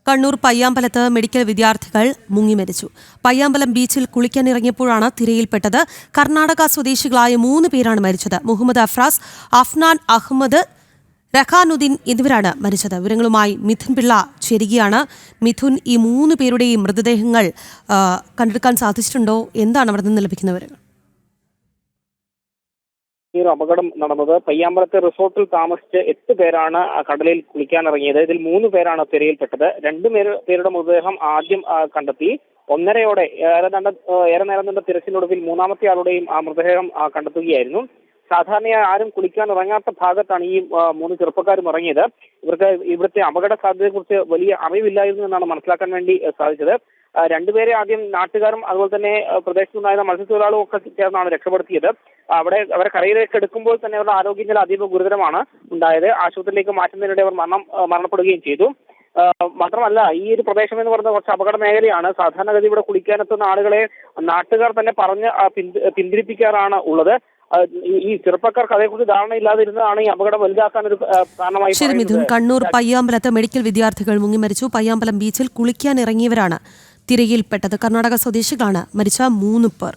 Kannur പയ്യാമ്പലത്ത് medical വിദ്യാർത്ഥികൾ മുങ്ങി മരിച്ചു. പയ്യാമ്പലം ബീച്ചിൽ കുളിക്കാനിറങ്ങിയപ്പോഴാണ് തിരയിൽപ്പെട്ടത്. കർണാടക സ്വദേശികളായ 3 പേരാണ് മരിച്ചത്. മുഹമ്മദ് അഫ്രാസ്, അഫ്നാൻ അഹമ്മദ്, റഹാനുദ്ദീൻ എന്നിവരാണ് മരിച്ചത്. വിവരങ്ങളുമായി മിഥുൻ പിള്ള ചേരുകയാണ്. മിഥുൻ, ഈ 3 പേരുടെയും മൃതദേഹങ്ങൾ കണ്ടെടുക്കാൻ സാധിച്ചിട്ടുണ്ടോ? എന്താണ് അവിടെ നിന്ന് ലഭിക്കുന്ന വിവരങ്ങൾ? ഈ ഒരു അപകടം നടന്നത് പയ്യാമ്പലത്തെ റിസോർട്ടിൽ താമസിച്ച് 8 പേരാണ് കടലിൽ കുളിക്കാനിറങ്ങിയത്. ഇതിൽ 3 പേരാണ് തിരയിൽപ്പെട്ടത്. 2 പേരുടെ മൃതദേഹം ആദ്യം കണ്ടെത്തി. 1:30-ഓടെ ഏറെ നേരം നീണ്ട തിരച്ചിലൊടുവിൽ 3ാമത്തെ ആളുടെയും മൃതദേഹം കണ്ടെത്തുകയായിരുന്നു. സാധാരണയായി ആരും കുളിക്കാൻ ഇറങ്ങാത്ത ഭാഗത്താണ് ഈ 3 ചെറുപ്പക്കാരും ഇറങ്ങിയത്. ഇവർക്ക് ഇവിടുത്തെ അപകട സാധ്യതയെക്കുറിച്ച് വലിയ അറിവില്ലായിരുന്നു എന്നാണ് മനസ്സിലാക്കാൻ വേണ്ടി സാധിച്ചത്. 2 പേരെ ആദ്യം നാട്ടുകാരും അതുപോലെ തന്നെ പ്രദേശത്തുണ്ടായിരുന്ന മത്സ്യത്തൊഴിലാളികളും ഒക്കെ ചേർന്നാണ് രക്ഷപ്പെടുത്തിയത്. അവരെ കരയിലേക്ക് എടുക്കുമ്പോൾ തന്നെ അവരുടെ ആരോഗ്യനില അതീവ ഗുരുതരമാണ് ഉണ്ടായത്. ആശുപത്രിയിലേക്ക് മാറ്റുന്നതിനിടെ അവർ മരണപ്പെടുകയും ചെയ്തു. മാത്രമല്ല, ഈ ഒരു പ്രദേശം എന്ന് പറയുന്നത് കുറച്ച് അപകട മേഖലയാണ്. സാധാരണഗതി ഇവിടെ കുളിക്കാനെത്തുന്ന ആളുകളെ നാട്ടുകാർ തന്നെ പറഞ്ഞ് പിന്തിരിപ്പിക്കാറാണ് ഉള്ളത്. ഈ ചെറുപ്പക്കാർക്ക് അതേക്കുറിച്ച് ധാരണയില്ലാതിരുന്നതാണ് ഈ അപകടം വലുതാക്കാൻ ഒരു കാരണമായി. ശരി മിഥുൻ, കണ്ണൂർ പയ്യാമ്പലത്ത് മെഡിക്കൽ വിദ്യാർത്ഥികൾ മുങ്ങി മരിച്ചു. പയ്യാമ്പലം ബീച്ചിൽ കുളിക്കാൻ ഇറങ്ങിയവരാണ് തിരയിൽപ്പെട്ടത്. കർണാടക സ്വദേശികളാണ് മരിച്ച 3 പേർ.